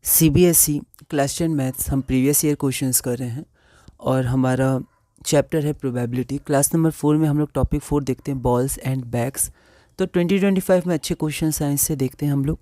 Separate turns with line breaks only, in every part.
CBSE class 10 maths हम previous year questions कर रहे हैं और हमारा चैप्टर है प्रोबेबिलिटी। क्लास नंबर 4 में हम लोग टॉपिक 4 देखते हैं बॉल्स एंड बैग्स। तो 2025 में अच्छे क्वेश्चन साइंस से देखते हैं हम लोग।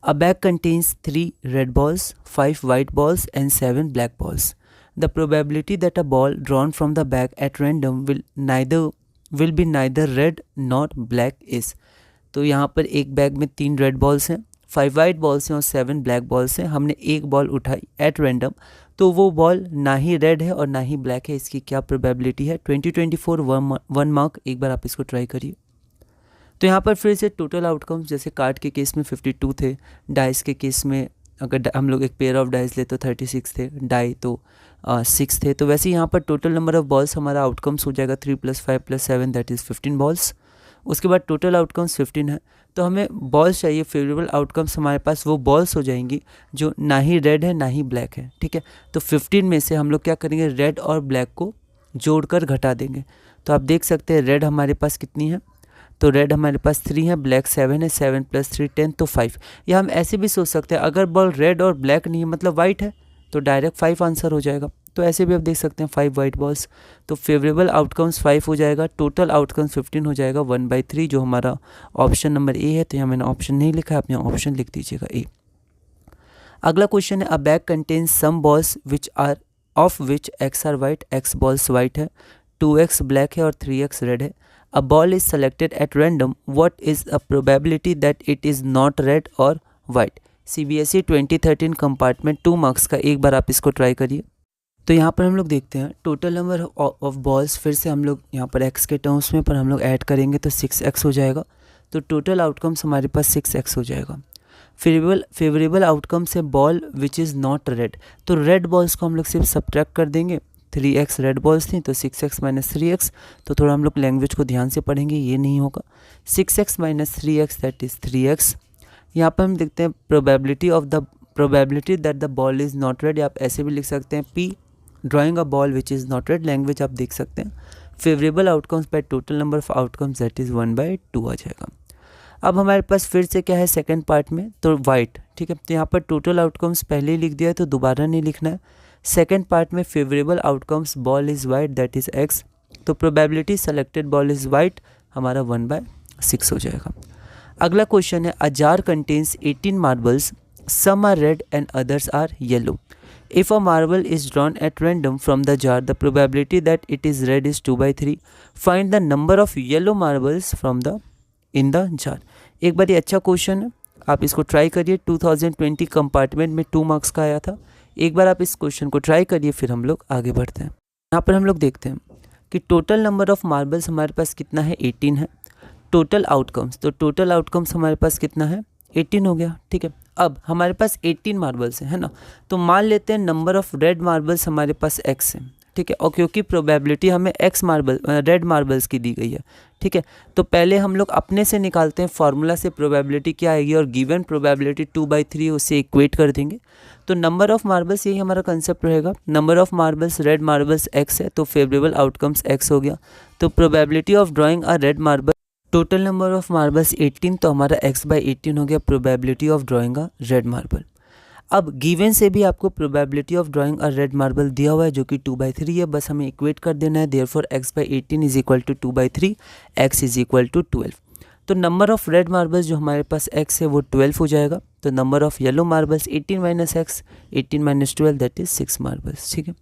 अ bag contains 3 red balls, 5 white balls and 7 black balls. The probability that a ball drawn from the bag at random will be neither red not black is. तो यहाँ पर एक बैग में 3 रेड बॉल्स हैं, 5 वाइट बॉल्स हैं और 7 black balls हैं। हमने एक बॉल उठाई एट रैंडम, तो वो बॉल ना ही रेड है और ना ही ब्लैक है। इसकी क्या प्रोबेबिलिटी है? 2024 1 मार्क। एक बार आप इसको ट्राई करिए। तो यहाँ पर फिर से टोटल आउटकम्स, जैसे कार्ड के केस में 52 थे, डाइस के केस में अगर हम लोग एक पेयर ऑफ डाइस ले तो 36 थे, डाई तो 6 थे। तो वैसे यहाँ पर टोटल नंबर ऑफ बॉल्स हमारा आउटकम्स हो जाएगा 3 + 5 + 7 दैट इज़ 15 बॉल्स। उसके बाद टोटल आउटकम्स 15 है। तो हमें बॉल्स चाहिए, फेवरेबल आउटकम्स हमारे पास वो बॉल्स हो जाएंगी जो ना ही रेड है ना ही ब्लैक है। ठीक है, तो 15 में से हम लोग क्या करेंगे, रेड और ब्लैक को जोड़कर घटा देंगे। तो आप देख सकते हैं रेड हमारे पास कितनी है, तो रेड हमारे पास 3 है, ब्लैक 7 है, 7 + 3 10 तो 5। या हम ऐसे भी सोच सकते हैं, अगर बॉल रेड और ब्लैक नहीं है मतलब वाइट है तो डायरेक्ट 5 आंसर हो जाएगा। तो ऐसे भी आप देख सकते हैं 5 वाइट बॉल्स, तो फेवरेबल आउटकम्स 5 हो जाएगा, टोटल आउटकम्स 15 हो जाएगा 1/3, जो हमारा ऑप्शन नंबर ए है। तो यहाँ मैंने ऑप्शन नहीं लिखा है, आप यहाँ ऑप्शन लिख दीजिएगा ए। अगला क्वेश्चन है, a bag contains some balls which are of which x are white, x balls white है, 2x ब्लैक है और 3x रेड है। A ball is selected at random, what is a probability that it is not red और white. CBSE 2013 compartment 2 marks का। एक बार आप इसको ट्राई करिए। तो यहाँ पर हम लोग देखते हैं टोटल नंबर ऑफ बॉल्स, फिर से हम लोग यहाँ पर x के टर्म्स में पर हम लोग ऐड करेंगे तो 6x हो जाएगा। तो टोटल आउटकम्स हमारे पास 6x हो जाएगा। फेवरेबल आउटकम्स है ball which is not red, तो रेड बॉल्स को हम लोग सिर्फ सब्ट्रैक्ट कर देंगे। 3x रेड बॉल्स थी तो 6x - 3x, तो थोड़ा हम लोग लैंग्वेज को ध्यान से पढ़ेंगे, ये नहीं होगा। 6x - 3x that is 3x। यहाँ पर हम देखते हैं probability that the ball is not red, आप ऐसे भी लिख सकते हैं P drawing a ball which is not red, language आप देख सकते हैं। Favourable outcomes by total number of outcomes that is 1/2 आ जाएगा। अब हमारे पास फिर से क्या है सेकंड पार्ट में, तो वाइट। ठीक है, तो यहाँ पर टोटल आउटकम्स पहले ही लिख दिया है तो दोबारा नहीं लिखना है। सेकंड पार्ट में favourable outcomes ball is white that is x, तो probability selected ball is white हमारा 1/6 हो जाएगा। अगला क्वेश्चन है, a jar contains 18 marbles, some are red and others are yellow. If a marble is drawn at random from the jar, the probability that it is red is 2/3. Find the number of yellow marbles in the jar. एक बार ये अच्छा question है, आप इसको try करिए। 2020 compartment में 2 marks का आया था। एक बार आप इस क्वेश्चन को ट्राई करिए, फिर हम लोग आगे बढ़ते हैं। यहाँ पर हम लोग देखते हैं कि टोटल नंबर ऑफ मार्बल्स हमारे पास कितना है, 18 है। टोटल आउटकम्स, तो टोटल आउटकम्स हमारे पास कितना है, 18 हो गया। ठीक है, अब हमारे पास 18 मार्बल्स है ना, तो मान लेते हैं नंबर ऑफ रेड मार्बल्स हमारे पास x है। ठीक है, और क्योंकि प्रोबेबिलिटी हमें रेड मार्बल्स की दी गई है। ठीक है, तो पहले हम लोग अपने से निकालते हैं, फार्मूला से प्रोबेबिलिटी क्या आएगी और गिवन प्रोबेबिलिटी 2/3 उससे इक्वेट कर देंगे। तो नंबर ऑफ मार्बल्स, यही हमारा कंसेप्ट रहेगा। Number of marbles, red marbles x है, तो फेवरेबल आउटकम्स x हो गया। तो probability of drawing a red marble, total number of marbles 18, तो हमारा x/18 हो गया probability of drawing a red marble. अब गिवन से भी आपको probability of drawing a red marble दिया हुआ है जो कि 2/3 है, बस हमें इक्वेट कर देना है। Therefore x/18 is equal to 2/3, x is equal to 12। तो नंबर ऑफ रेड मार्बल्स जो हमारे पास x है वो 12 हो जाएगा। तो number of yellow marbles 18 - x, 18 - 12 that is 6 marbles. ठीक है,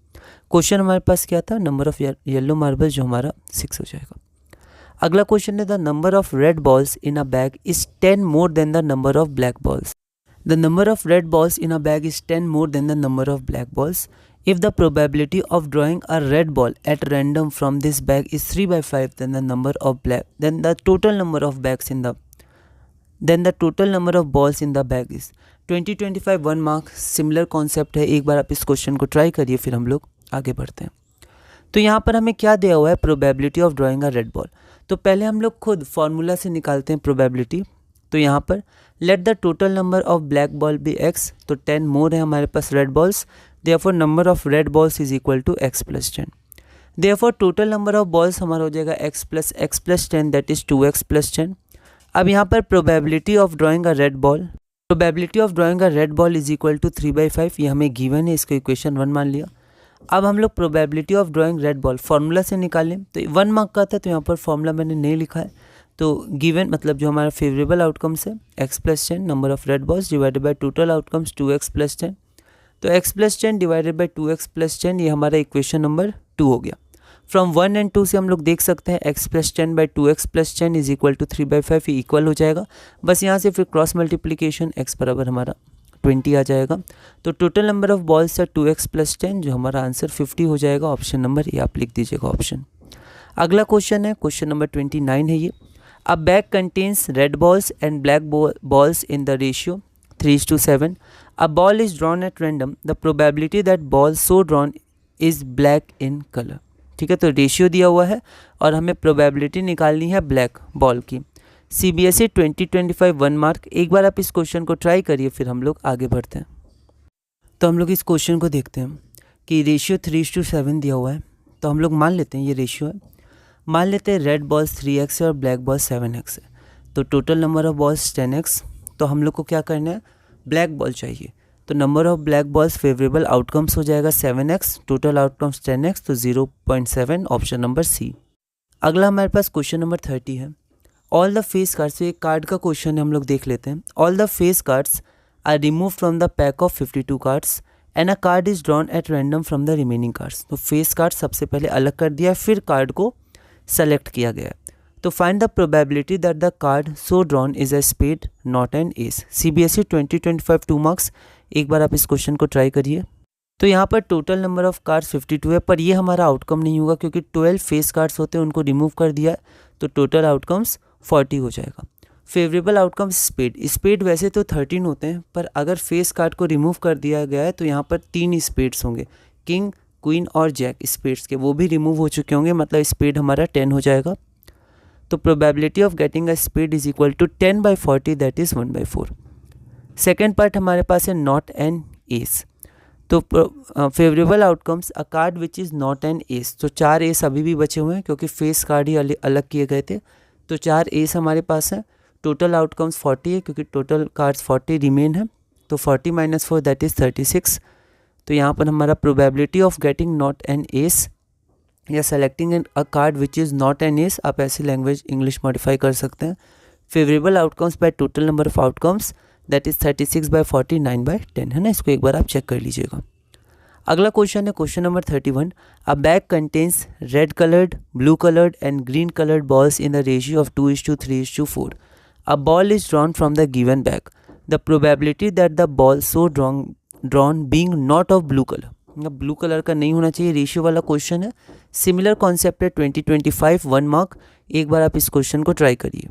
क्वेश्चन हमारे पास क्या था, नंबर ऑफ येलो मार्बल्स जो हमारा 6 हो जाएगा। अगला क्वेश्चन है, the number of red balls in a bag is 10 more than the number of black balls. The number of red balls in a bag is 10 more than the number of black balls. If the probability of drawing a red ball at random from this bag is 3/5, then the number of black, then the total number of bags in the, then the total number of balls in the bag is 2025 1 mark. Similar concept है, एक बार आप इस question को try करिए, फिर हम लोग आगे बढ़ते हैं। तो यहाँ पर हमें क्या दिया हुआ है, probability of drawing a red ball. तो पहले हम लोग खुद फार्मूला से निकालते हैं प्रोबेबिलिटी। तो यहाँ पर let the total number of black ball be x, तो 10 मोर है हमारे पास red balls, therefore number of red balls is equal to x + 10। Therefore total number of balls हमारा हो जाएगा x + 10 दैट इज 2x + 10। अब यहाँ पर probability of drawing a red ball, probability of drawing a red ball is equal to 3/5, ये हमें given है, इसको इक्वेशन 1 मान लिया। अब हम लोग probability of drawing red ball formula से निकालें, तो 1 मार्क का था तो यहाँ पर फार्मूला मैंने नहीं लिखा है। तो गिवन मतलब जो हमारा फेवरेबल आउटकम्स है x+10 number of red balls divided by total outcomes 2x+10, तो x+10 डिवाइडेड बाय 2x+10 ये हमारा इक्वेशन नंबर 2 हो गया। फ्रॉम 1 एंड 2 से हम लोग देख सकते हैं x+10 by 2x+10 is equal to 3/5, ये इक्वल हो जाएगा। बस यहाँ से फिर क्रॉस मल्टीप्लिकेशन x बराबर हमारा 20 आ जाएगा। तो टोटल नंबर ऑफ बॉल्स है 2x+10, जो हमारा आंसर 50 हो जाएगा। ऑप्शन नंबर ए आप लिख दीजिएगा ऑप्शन। अगला क्वेश्चन है क्वेश्चन नंबर 29 है ये। अ bag contains red balls and black balls in the ratio 3:7. A ball is drawn at random. The probability that ball so drawn is black in color. ठीक है, तो रेशियो दिया हुआ है और हमें प्रोबेबिलिटी निकालनी है ब्लैक बॉल की। CBSE 2025 1 mark. एक बार आप इस क्वेश्चन को ट्राई करिए, फिर हम लोग आगे बढ़ते हैं। तो हम लोग इस क्वेश्चन को देखते हैं कि रेशियो 3:7 दिया हुआ है, तो हम लोग मान लेते हैं ये रेशियो है। मान लेते हैं रेड बॉल्स 3x है और ब्लैक बॉल्स 7x है, तो total number of balls 10x। तो हम लोग को क्या करना है, ब्लैक बॉल चाहिए, तो number of black balls favourable outcomes हो जाएगा 7x, टोटल आउटकम्स 10x, तो 0.7 ऑप्शन नंबर सी। अगला हमारे पास क्वेश्चन नंबर 30 है। ऑल द फेस कार्ड्स, एक कार्ड का क्वेश्चन है, हम लोग देख लेते हैं। All the face cards are remove from the pack of 52 cards and a card is drawn at random from the remaining cards. तो फेस कार्ड सबसे पहले अलग कर दिया, फिर कार्ड को सेलेक्ट किया गया है। तो find the probability that the card so drawn is a spade not N ace. CBSE 2025 2 marks. एक बार आप इस क्वेश्चन को ट्राई करिए। तो यहाँ पर टोटल नंबर ऑफ कार्ड्स 52 है, पर ये हमारा आउटकम नहीं होगा क्योंकि 12 फेस कार्ड्स होते हैं, उनको रिमूव कर दिया है, तो टोटल आउटकम्स 40 हो जाएगा। फेवरेबल आउटकम्स स्पेड वैसे तो 13 होते हैं, पर अगर फेस कार्ड को रिमूव कर दिया गया है तो यहाँ पर 3 स्पेड्स होंगे, किंग, क्वीन और जैक स्पेड्स के, वो भी रिमूव हो चुके होंगे, मतलब स्पेड हमारा 10 हो जाएगा। तो probability of getting a spade is equal to 10/40, that is 1/4। Second part हमारे पास है नॉट एन एस। तो favourable outcomes a card which is not N ace, तो 4 एस अभी भी बचे हुए हैं क्योंकि फेस कार्ड ही अलग किए गए थे, तो 4 एस हमारे पास है। टोटल आउटकम्स 40 है क्योंकि टोटल कार्ड्स 40 रिमेन है, तो 40 - 4 दैट इज़ 36। तो यहाँ पर हमारा probability of getting not N S या selecting a card which is not N S, आप ऐसी लैंग्वेज इंग्लिश मॉडिफाई कर सकते हैं। Favourable outcomes by total number of outcomes that is 36/40, 9/10 है ना, इसको एक बार आप चेक कर लीजिएगा। अगला क्वेश्चन है question number 31। A bag contains red coloured, blue coloured and green coloured balls in the ratio of 2:3:4. A ball is drawn from the given bag. The probability that the ball so drawn being not of blue colour, blue colour का नहीं होना चाहिए, ratio वाला question है। Similar concept है 2025 1 mark. एक बार आप इस क्वेश्चन को ट्राई करिए।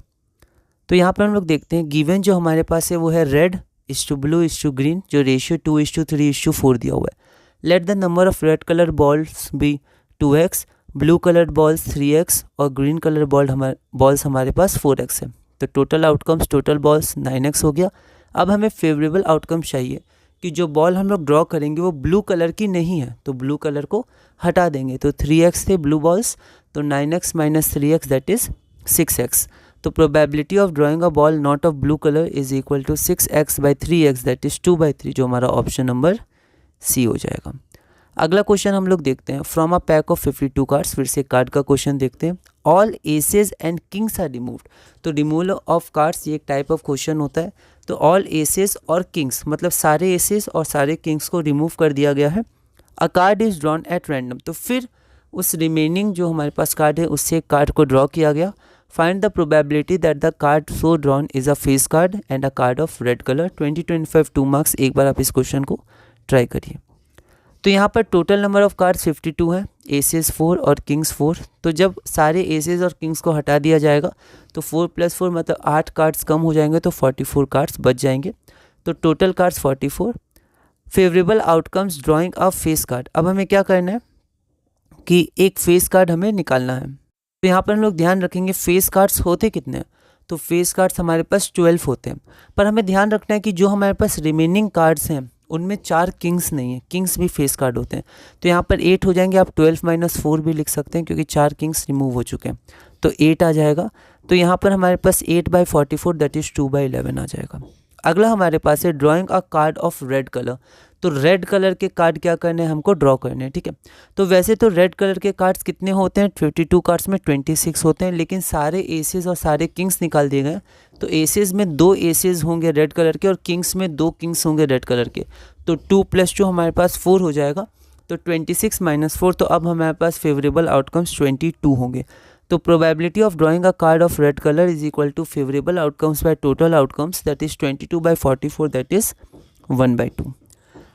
तो यहाँ पर हम लोग देखते हैं गिवन जो हमारे पास है वो है red is two blue is two green, जो रेशियो 2:3:4 दिया हुआ है। Let the number of red colour balls be 2x, blue colour balls 3x और ग्रीन कलर बॉल्स हमारे पास 4x है। तो total outcomes total balls 9x हो गया। अब हमें फेवरेबल आउटकम चाहिए कि जो बॉल हम लोग ड्रॉ करेंगे वो ब्लू कलर की नहीं है, तो ब्लू कलर को हटा देंगे। तो 3x थे ब्लू बॉल्स, तो 9x - 3x that is 6x। तो probability of drawing a ball not of blue colour is equal to 6x/3x that is 2/3, जो हमारा ऑप्शन नंबर सी हो जाएगा। अगला क्वेश्चन हम लोग देखते हैं। From a pack of 52 cards, फिर से कार्ड का क्वेश्चन देखते हैं। All aces and kings are removed. तो रिमूवल ऑफ कार्ड्स ये एक टाइप ऑफ क्वेश्चन होता है। तो ऑल एसेज और किंग्स मतलब सारे एसेज और सारे किंग्स को रिमूव कर दिया गया है। अ card is drawn at random, तो फिर उस रिमेनिंग जो हमारे पास कार्ड है उससे एक कार्ड को ड्रॉ किया गया। Find the probability that the card so drawn is a face card and a card of red colour. 2025 2 marks. एक बार आप इस क्वेश्चन को ट्राई करिए। तो यहाँ पर टोटल नंबर ऑफ कार्ड्स 52 है, एसेस 4 और किंग्स 4। तो जब सारे एसेस और किंग्स को हटा दिया जाएगा तो 4 + 4 मतलब 8 कार्ड्स कम हो जाएंगे, तो 44 कार्ड्स बच जाएंगे। तो total cards 44। Favourable outcomes drying of face card. अब हमें क्या करना है कि एक फेस कार्ड हमें निकालना है। तो यहाँ पर हम लोग ध्यान रखेंगे फेस कार्ड्स होते कितने हैं। तो फेस कार्ड्स हमारे पास 12 होते हैं, पर हमें ध्यान रखना है कि जो हमारे पास रिमेनिंग कार्ड्स हैं उनमें 4 किंग्स नहीं है, किंग्स भी फेस कार्ड होते हैं। तो यहाँ पर 8 हो जाएंगे, आप 12 - 4 भी लिख सकते हैं क्योंकि 4 किंग्स रिमूव हो चुके हैं, तो 8 आ जाएगा। तो यहाँ पर हमारे पास 8/44 दैट इज़ 2/11 आ जाएगा। अगला हमारे पास है drawing a card of red colour. तो रेड कलर के कार्ड क्या करने हैं, हमको ड्रॉ करने हैं, ठीक है। तो वैसे तो रेड कलर के कार्ड्स कितने होते हैं, 52 कार्ड्स में 26 होते हैं, लेकिन सारे एसेस और सारे किंग्स निकाल दिए गए। तो एसेस में 2 एसेस होंगे रेड कलर के और किंग्स में 2 किंग्स होंगे रेड कलर के। तो 2 + 2 हमारे पास 4 हो जाएगा। तो 26 - 4, तो अब हमारे पास फेवरेबल आउटकम्स 22 होंगे। तो probability of drawing a card of red colour is equal to favourable outcomes by total outcomes, that is 22/44, that is 1/2।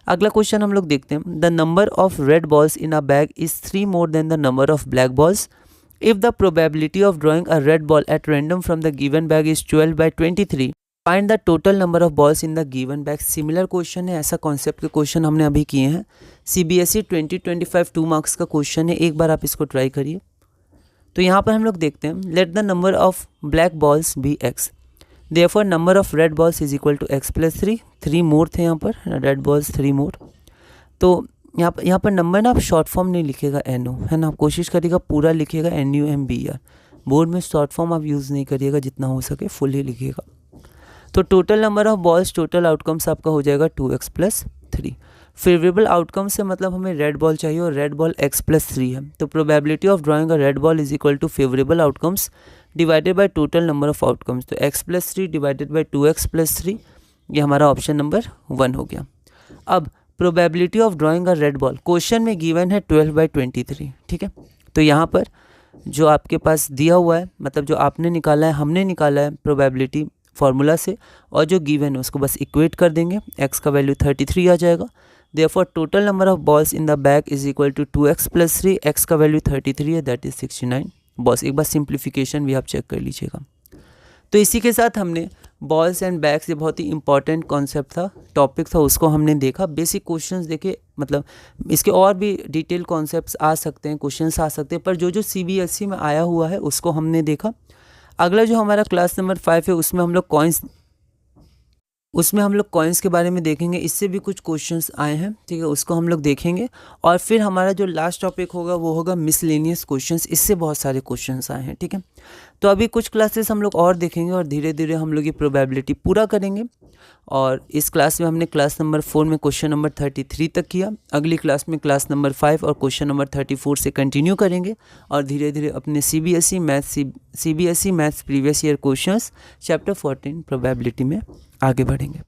अगला क्वेश्चन हम लोग देखते हैं। The number of red balls in a bag is 3 more than the number of black balls if the probability of drawing a red ball at random from the given bag is 12/23। Find the total number of balls in the given bag. Similar question है, ऐसा concept के question हमने अभी किए हैं। CBSE 2025 2 marks का question है, एक बार आप इसको ट्राई करिए। तो यहाँ पर हम लोग देखते हैं, let the number of black balls be x, therefore number of red balls is equal to x + 3। 3 more थे यहाँ पर, रेड बॉल्स 3 मोर। तो यहाँ पर नंबर ना आप शॉर्ट फॉर्म नहीं लिखेगा NO, है ना, आप कोशिश करिएगा पूरा लिखिएगा NUMBR। बोर्ड में शॉर्ट फॉर्म आप यूज़ नहीं करिएगा, जितना हो सके फुल ही लिखिएगा। तो total number of balls, total outcomes आपका हो जाएगा 2x + 3। फेवरेबल आउटकम से मतलब हमें रेड बॉल चाहिए और रेड बॉल x + 3 है। तो probability of drawing a red ball is equal to favourable outcomes divided by total number of outcomes. तो x + 3 डिवाइडेड बाय 2x + 3, ये हमारा ऑप्शन नंबर 1 हो गया। अब probability of drawing a red ball, question में given है 12/23, ठीक है। तो यहाँ पर जो आपके पास दिया हुआ है, मतलब जो आपने निकाला है, हमने निकाला है प्रोबेबिलिटी फार्मूला से, और जो गिवन है उसको बस इक्वेट कर देंगे। x का वैल्यू 33 आ जाएगा। Therefore total number of balls in the bag is equal to 2x + 3, x का वैल्यू 33 है, दैट इज 69। बॉस एक बार सिंप्लीफिकेशन भी आप चेक कर लीजिएगा। तो इसी के साथ हमने बॉल्स एंड बैग्स, ये बहुत ही इंपॉर्टेंट कॉन्सेप्ट था, टॉपिक था, उसको हमने देखा। बेसिक क्वेश्चंस देखे, मतलब इसके और भी डिटेल कॉन्सेप्ट्स आ सकते हैं, क्वेश्चंस आ सकते हैं, पर जो जो CBSE में आया हुआ है उसको हमने देखा। अगला जो हमारा क्लास नंबर 5 है, उसमें हम लोग कॉइन्स के बारे में देखेंगे। इससे भी कुछ क्वेश्चंस आए हैं, ठीक है, उसको हम लोग देखेंगे। और फिर हमारा जो लास्ट टॉपिक होगा वो होगा मिसलेनियस क्वेश्चंस। इससे बहुत सारे क्वेश्चंस आए हैं, ठीक है। तो अभी कुछ क्लासेस हम लोग और देखेंगे और धीरे धीरे हम लोग ये प्रोबेबिलिटी पूरा करेंगे। और इस क्लास में हमने क्लास नंबर 4 में क्वेश्चन नंबर 33 तक किया। अगली क्लास में क्लास नंबर 5 और क्वेश्चन नंबर 34 से कंटिन्यू करेंगे और धीरे धीरे अपने CBSE maths previous year questions chapter 14 probability में आगे बढ़ेंगे।